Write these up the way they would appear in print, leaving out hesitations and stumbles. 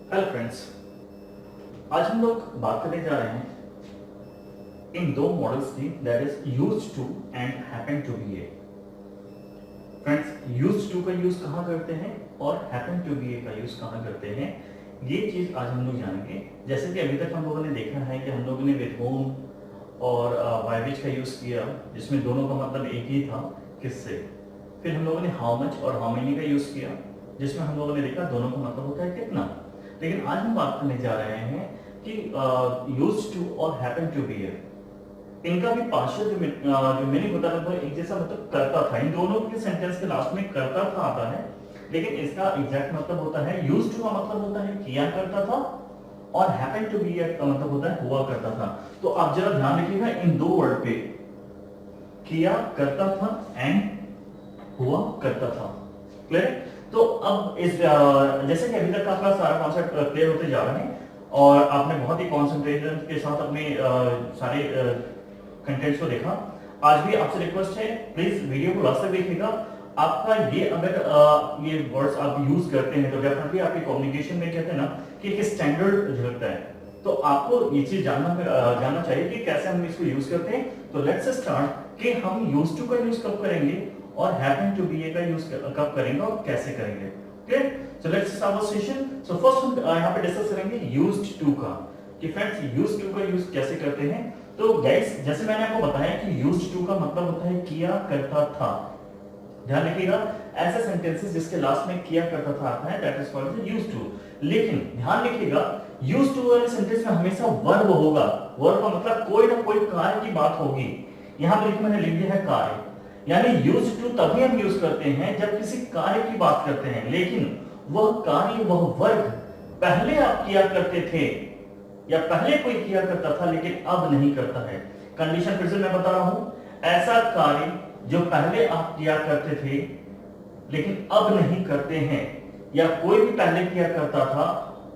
Hello friends, आज हम लोग बात करने जा रहे हैं इन दो मॉडल्स की, that is used to and happen to be a. Friends, used to का यूज कहाँ करते हैं और हैपन टू बी ए का यूज कहाँ करते हैं, ये चीज आज हम लोग जानेंगे। जैसे कि अभी तक हम लोगों ने देखा है कि हम लोगों ने विद होम और बाय विच का यूज किया, जिसमें दोनों का मतलब एक ही था, किससे। फिर हम लोगों ने हाउ मच और हाउ मेनी का यूज किया, जिसमें हम लोगों ने देखा दोनों का मतलब होता है कितना। लेकिन आज हम बात करने जा रहे हैं कि यूज्ड टू और हैपन टू बी, इनका भी पार्शियल जो मीनिंग होता है लगभग एक जैसा, मतलब करता था। इन दोनों के सेंटेंस के लास्ट में करता था आता है, लेकिन इसका एग्जैक्ट मतलब होता है, यूज्ड टू का मतलब होता है किया करता था, और हैपन टू बी का मतलब होता है हुआ करता था। तो आप जरा ध्यान रखिएगा इन दो वर्ड पे, किया करता था एंड हुआ करता था। क्लियर? तो अब इस जैसे कि अभी तक आपका सारा कॉन्सेप्ट क्लियर होते जा रहे हैं और आपने बहुत ही कॉन्सेंट्रेशन के साथ अपने सारे कंटेंट्स को देखा। आज भी आपसे रिक्वेस्ट है, प्लीज वीडियो को लास्ट तक देखिएगा। आपका ये अगर ये वर्ड्स आप यूज करते हैं तो डेफिनेटली आपके कम्युनिकेशन में कहते हैं ना कि एक स्टैंडर्ड झलकता है। तो आपको ये चीज जानना चाहिए कि कैसे हम इसको यूज करते हैं। तो लेट्स स्टार्ट कि हम यूज टू का यूज कब करेंगे और हैपन टू बी का यूज कब करेंगे और कैसे करेंगे। Clear? So let's start our session. So first हम यहाँ पे डिस्कस करेंगे यूज्ड टू का, कि फ्रेंड्स यूज्ड टू का यूज कैसे करते हैं। तो गाइस, जैसे मैंने आपको बताया कि यूज्ड टू का मतलब होता है किया करता था। ध्यान रखिएगा, ऐसे सेंटेंसेस जिसके लास्ट में किया करता था आता है, that is called used to. लेकिन ध्यान रखिएगा, यूज्ड टू वाले सेंटेंस में हमेशा वर्ब होगा। वर्ब का मतलब कोई ना कोई कार्य की बात होगी। यहां पर मैंने लिख दिया है कार्य, यानी यूज्ड टू तभी हम यूज करते हैं जब किसी कार्य की बात करते हैं, लेकिन वह कार्य, वह वर्ग पहले आप किया करते थे या पहले कोई किया करता था लेकिन अब नहीं करता है। कंडीशन फिर से मैं बता रहा हूं, ऐसा कार्य जो पहले आप किया करते थे लेकिन अब नहीं करते हैं, या कोई भी पहले किया करता था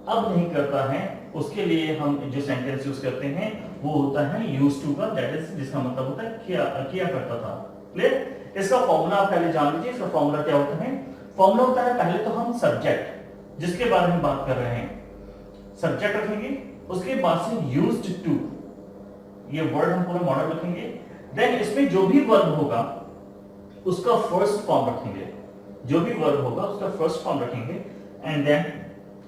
अब नहीं करता है, उसके लिए हम जो सेंटेंस यूज करते हैं वो होता है यूज्ड टू का, दैट इज जिसका मतलब होता है किया करता था। क्लियर? इसका फॉर्मूला आप पहले जान लीजिए। इसका फॉर्मूला क्या होता है? फॉर्मूला होता है, पहले तो हम सब्जेक्ट जिसके बारे में बात कर रहे हैं, सब्जेक्ट रखेंगे, उसके बाद से यूज्ड टू, ये वर्ड हम पूरा मॉडल रखेंगे। देन इसमें जो भी वर्ब होगा उसका फर्स्ट फॉर्म रखेंगे, जो भी वर्ब होगा उसका फर्स्ट फॉर्म रखेंगे, एंड देन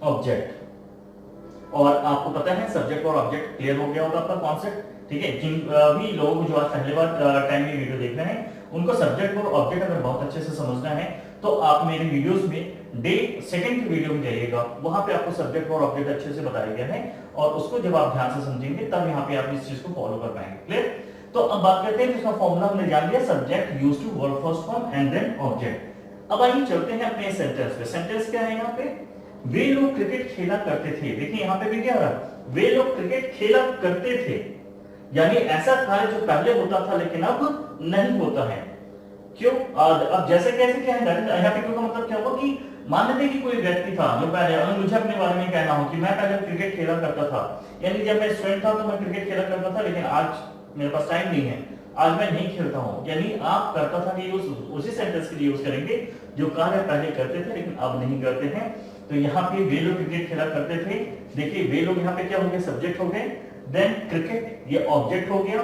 ऑब्जेक्ट। और आपको पता है सब्जेक्ट और ऑब्जेक्ट क्लियर हो गया होगा आपका कॉन्सेप्ट। ठीक है, जिन भी लोगों को जो आज पहले बार टाइम में वीडियो देख रहे हैं उनको सब्जेक्ट और ऑब्जेक्ट अगर बहुत अच्छे से समझना है तो आप मेरे वीडियोस में डे सेकंड की वीडियो में जाइएगा, वहां पे आपको सब्जेक्ट और ऑब्जेक्ट अच्छे से बताया गया है, और उसको जब आप ध्यान से समझेंगे तब यहाँ पे आप इस चीज को फॉलो कर पाएंगे। क्लियर? तो अब बात करते हैं, इसका फॉर्मूला हमने जान लिया, subject used to verb first form and then object. अब आइए चलते हैं अपने सेंटेंस पे। सेंटेंस क्या है यहाँ पे? वे लोग क्रिकेट खेला करते थे। देखिए यहाँ पे भी क्या रहा, वे लोग क्रिकेट खेला करते थे, यानी ऐसा कार्य जो पहले होता था लेकिन अब नहीं होता है। क्यों? अब जैसे कैसे क्या है, यहाँ पे क्यों का मतलब क्या हुआ कि मान लेते कि कोई व्यक्ति था जो पहले, अगर मुझे अपने बारे में कहना हो कि मैं पहले क्रिकेट खेला करता था, यानी जब मैं स्टूडेंट था तो मैं क्रिकेट खेला करता था, लेकिन आज मेरे पास टाइम नहीं है, आज मैं नहीं खेलता हूं। यानी आप करता था कि उसी सेंटेंस के लिए यूज करेंगे जो कार्य पहले करते थे लेकिन अब नहीं करते हैं। तो यहाँ पे वे लोग क्रिकेट खेला करते थे। देखिए वे लोग यहाँ पे क्या हो गए, सब्जेक्ट हो गए, देन क्रिकेट ये ऑब्जेक्ट हो गया,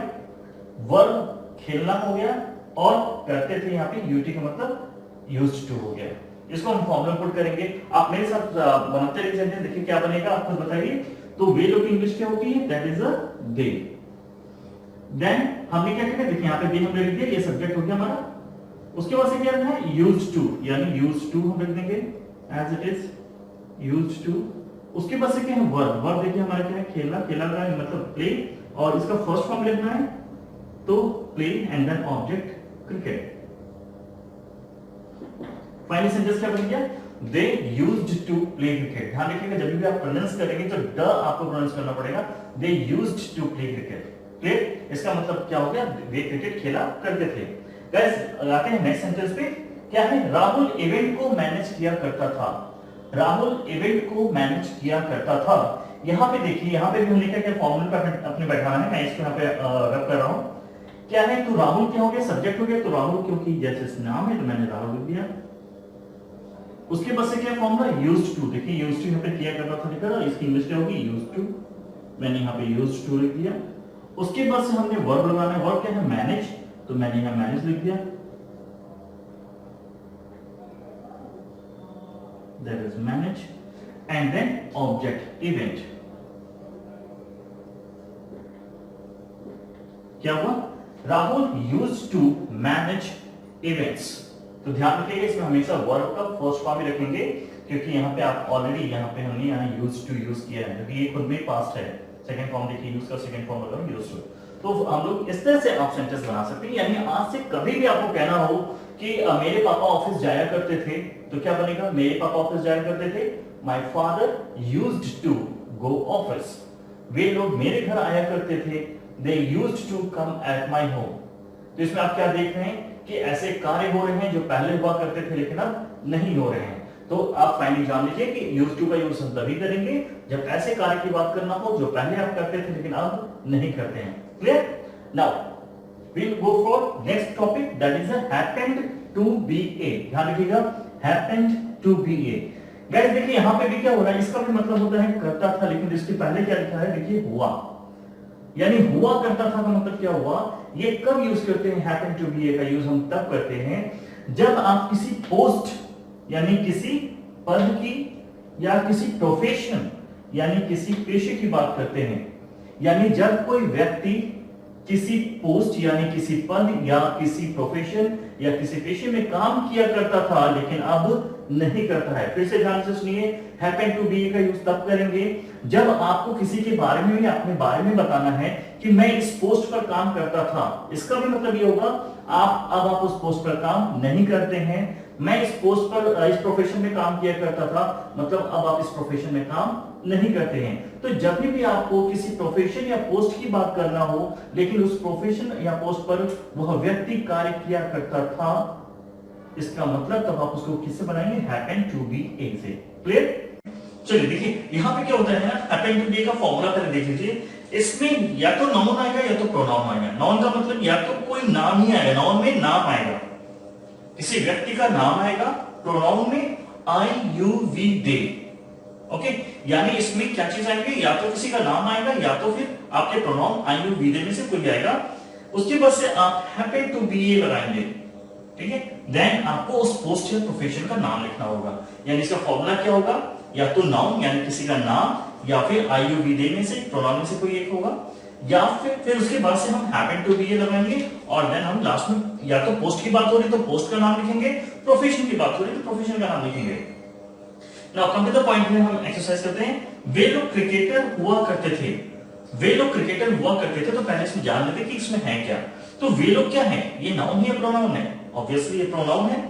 वर्ब खेलना हो गया, और करते थे यहाँ पे यूटी का मतलब यूज्ड टू हो गया। इसको हम फॉर्मूला पुट करेंगे, आप मेरे साथ बनाते रहिए सेंटेंस, देखिए क्या बनेगा, आप खुद बताइए। तो वे लोग की इंग्लिश क्या होती है, that is a they. Then हमने क्या किया, देखिए यहाँ पे दे हमने लिख दिया, ये सब्जेक्ट हो गया हमारा। उसके बाद से क्या रखना है, यूज्ड टू, यानी यूज्ड टू हम लिख देंगे as it is, used to. उसके बाद से क्या है, वर्ब। वर्ब देखिए हमारा क्या है, खेलना, खेला का मतलब प्ले, और इसका फर्स्ट फॉर्म लिखना है तो play, and then object cricket. Final sentence क्या बन गया, they used to play cricket. ध्यान रखिएगा जब भी आप प्रोनाउंस करेंगे तो ड आपको प्रोनाउंस करना पड़ेगा, they used to play cricket. Clear? इसका मतलब क्या हो गया, वे क्रिकेट खेला करते थे। गाइस आते हैं नेक्स्ट सेंटेंस पे, क्या है, राहुल इवेंट को मैनेज किया करता था। राहुल इवेंट को मैनेज किया करता था। यहाँ पे देखिए, यहाँ पे भी हमने क्या फॉर्मूला अपने बैठाना है, मैं इसको यहाँ पे रब कर रहा हूँ। क्या है, तो राहुल क्या हो गया, सब्जेक्ट हो गया, तो राहुल क्योंकि जैसे नाम है तो मैंने राहुल लिख दिया। उसके बाद से क्या फॉर्मूला यूज्ड टू, देखिए यूज्ड टू यहाँ पे किया करता था लिखा था, इसकी इंग्लिश क्या होगी यूज्ड टू, मैंने यहाँ पे यूज्ड टू लिख दिया। उसके बाद से हमने वर्ब लगाना है, वर्ब क्या है मैनेज, तो मैंने यहाँ मैनेज लिख दिया, that is manage, and then object event, क्या हुआ Rahul used to manage events. तो ध्यान रखिएगा इसमें हमेशा वर्ब का फर्स्ट फॉर्म ही रखेंगे, क्योंकि यहाँ पे आप ऑलरेडी यहाँ पे हमने यहाँ यूज्ड टू यूज किया है, क्योंकि ये खुद में पास्ट है। सेकंड फॉर्म देखिए यूज का सेकंड फॉर्म लगाओ यूज्ड टू, तो हम लोग इस तरह से आप सेंटेंस बना सकते हैं। यानी आज से कभी भी आपको कहना हो कि मेरे पापा ऑफिस जाया करते थे, तो क्या बनेगा मेरे पापा ऑफिस जाया करते थे, my father used to go office. वे लोग मेरे घर आया करते थे, they used to come at my home. तो इसमें आप क्या देख रहे हैं कि ऐसे कार्य हो रहे हैं जो पहले हुआ करते थे लेकिन अब नहीं हो रहे हैं। तो आप फाइनली जान लीजिए कि यूज्ड टू का यूज हम तभी करेंगे जब ऐसे कार्य की बात करना हो जो पहले आप करते थे लेकिन अब नहीं करते हैं। Clear? Now we'll go for next topic, that is happened to be a। ध्यान रखिएगा happened to be a। Guys देखिए यहां पे भी क्या हो रहा है, इसका भी मतलब होता है करता था, लेकिन इसके पहले क्या लिखा है देखिए हुआ, यानी हुआ करता था का मतलब क्या हुआ। ये कब यूज करते हैं हैपन टू बी ए का यूज हम तब करते हैं जब आप किसी पोस्ट यानी किसी पद की या किसी प्रोफेशन यानी किसी पेशे की बात करते हैं। यानी जब कोई व्यक्ति किसी पोस्ट यानी किसी पद या किसी प्रोफेशन या किसी पेशे में काम किया करता था लेकिन अब नहीं करता है। फिर से ध्यान से सुनिए, हैपन टू बी का यूज तब करेंगे जब आपको किसी के बारे में या अपने बारे में बताना है कि मैं इस पोस्ट पर काम करता था। इसका भी मतलब ये होगा आप उस पोस्ट पर काम नहीं करते हैं। मैं इस पोस्ट पर इस प्रोफेशन में काम किया करता था, मतलब अब आप इस प्रोफेशन में काम नहीं करते हैं। तो जब भी आपको किसी प्रोफेशन या पोस्ट की बात करना हो लेकिन उस प्रोफेशन या पोस्ट पर वह व्यक्ति कार्य किया करता था, इसका मतलब तब आप उसको किससे बनाएंगे हैपन टू बी ए से। क्लियर? चलिए देखिए यहां पे क्या होता है ना, हैपन टू बी का फॉर्मूला पहले देख लीजिए। इसमें या तो नाउन आएगा या तो प्रोनाउन आएगा। नाउन का मतलब या तो कोई नाम ही आएगा, नाउन में नाम आएगा, किसी व्यक्ति का नाम आएगा, प्रोनाउन में आई यू वी दे। ओके, यानी इसमें क्या चीज आएंगे, या तो किसी का नाम आएगा या तो फिर आपके प्रोनाउन आई यू वी दे में से कोई आएगा। उसके बाद से आप हैपन टू बी ए लगाएंगे, ठीक है। देन आपको उस पोस्ट या प्रोफेशन का नाम लिखना होगा। यानी इसका फॉर्मूला क्या होगा, या तो नाउन यानी किसी का नाम या फिर आई यू वी दे में से प्रोनाउन में से कोई एक होगा, या फिर उसके बाद से हम हैपन टू बी ए लगाएंगे और देन हम लास्ट में या तो पोस्ट की बात हो रही तो पोस्ट का नाम लिखेंगे, प्रोफेशन की बात हो रही तो प्रोफेशन का नाम लिखेंगे। Now come to the point में हम एक्सरसाइज करते हैं। वे लोग क्रिकेटर हुआ करते थे, वे लोग क्रिकेटर हुआ करते थे। तो पहले इसमें जान लेते कि इसमें है क्या। तो वे लोग क्या है, ये नाउन है या प्रोनाउन है? ऑब्वियसली ये प्रोनाउन है।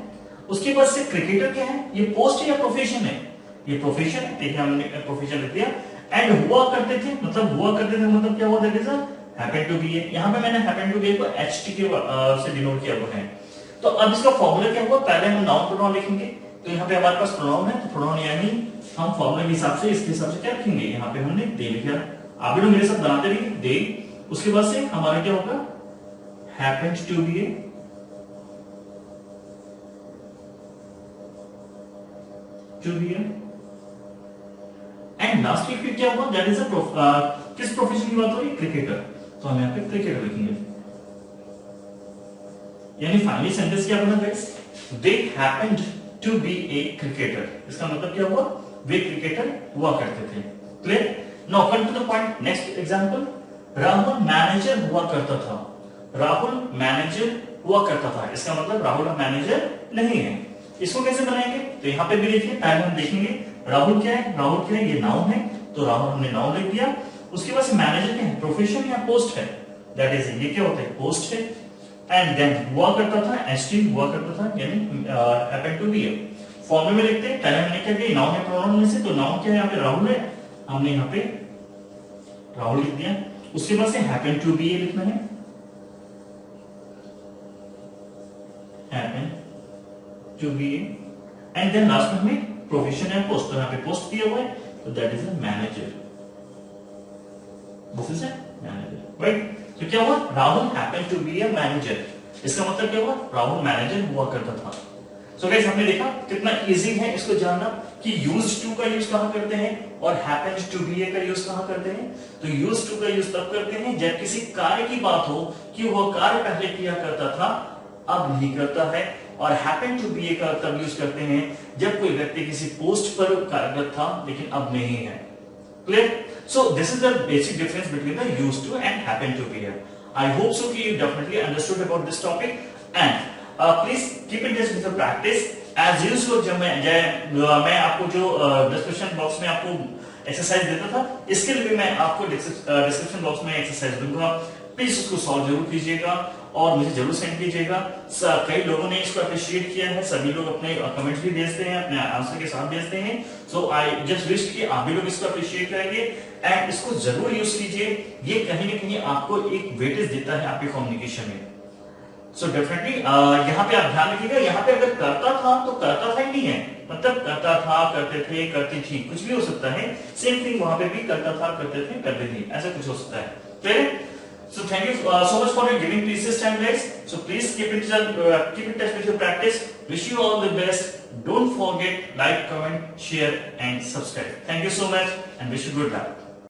उसके बाद से क्रिकेटर क्या है, ये पोस्ट है या प्रोफेशन है? ये प्रोफेशन है। देखिए हमने प्रोफेशन लिख दिया। एंड हुआ करते थे, मतलब हुआ करते थे मतलब क्या हुआ, that is happen to be a. यहां पे मैंने हैपन टू बी ए को एचटी के से डिनोट किया हुआ है। तो अब इसका फॉर्मूला क्या हुआ, पहले हम नाउन प्रोनाउन लिखेंगे। तो यहाँ पे हमारे पास प्रोनाउन है, तो प्रोनाउन यानी हम फॉर्मूले के हिसाब से इसके हिसाब से क्या रखेंगे, यहाँ पे हमने दे लिखा। आप भी लोग मेरे साथ बनाते रहिए दे। उसके बाद से हमारा क्या होगा, happened to be a, to be a, and last फिर क्या होगा, दैट इज किस प्रोफेशन की बात हो रही है, क्रिकेटर। तो हम यहाँ पे क्रिकेटर लिखेंगे। यानी फाइनली सेंटेंस क्या बना guys, they happened to be a cricketer. इसका मतलब क्या हुआ, वे क्रिकेटर हुआ करते थे। Clear? Now come to the point. Next example, Rahul manager हुआ करता था। राहुल मैनेजर हुआ करता था, इसका मतलब राहुल मैनेजर नहीं है। इसको कैसे बनाएंगे, तो यहां पे भी देखिए, पहले हम देखेंगे राहुल क्या है। राहुल क्या है, ये नाउन है, तो राहुल हमने नाउन लिख दिया। उसके बाद मैनेजर क्या है, प्रोफेशन या पोस्ट है, दैट इज ये क्या होता है, पोस्ट है। एंड देन हुआ करता था, एसटी हुआ करता था, यानी हैपेंड टू बी ए। फॉर्मूले में लिखते हैं, पहले हमने क्या किया, नाउन है प्रोनाउन में से, तो नाउन क्या है यहाँ पे, राहुल है, हमने यहाँ पे राहुल लिख दिया। उसके बाद से हैपेंड टू बी ए लिखना है, happened to be a, and then last में हमें प्रोफेशन है पोस्ट, तो यहाँ पे पोस्ट दिया हुआ है, तो that is a manager, this is a manager, right. तो क्या हुआ, Rahul happened to be a manager. इसका मतलब क्या हुआ, राहुल मैनेजर हुआ करता था। सो गाइस हमने देखा कितना इजी है इसको जानना कि यूज्ड टू का यूज कहां करते हैं और हैपेंस टू बी का यूज कहां करते हैं। तो यूज्ड टू का यूज तब करते हैं जब किसी कार्य की बात हो कि वह कार्य पहले किया करता था अब नहीं करता है, और हैपन टू बी का तब यूज करते हैं जब कोई व्यक्ति किसी पोस्ट पर कार्यरत था लेकिन अब नहीं है। Clear? So this is the basic difference between the used to and happen to be. I hope so कि you definitely understood about this topic and please keep in touch with the practice as usual. जब मैं आपको जो description box में आपको exercise देता था, इसके लिए भी मैं आपको डिस्क्रिप्शन बॉक्स में एक्सरसाइज दूंगा, प्लीज उसको सॉल्व जरूर कीजिएगा और मुझे जरूर सेंड कीजिएगा। कई लोगों ने इसको अप्रिशिएट किया है, सभी लोग अपने कमेंट्स भी भेजते हैं, अपने आंसर के साथ भेजते हैं। सो आई जस्ट विश कि आप भी लोग इसको अप्रिशिएट करेंगे एंड इसको जरूर यूज कीजिए। ये कहीं ना कहीं आपको एक वेटेज देता है आपके कम्युनिकेशन में। सो डेफिनेटली यहाँ पे आप ध्यान रखिएगा, यहाँ पे अगर करता था तो करता था ही नहीं है, मतलब करता था, करते थे, करती थी, कुछ भी हो सकता है। सेम थिंग वहां पे भी करता था, करते थे, करते थी, ऐसा कुछ हो सकता है। Clear? So thank you so much for your giving precious time, guys. So please keep in touch with your practice. Wish you all the best. Don't forget like, comment, share, and subscribe. Thank you so much, and wish you good luck.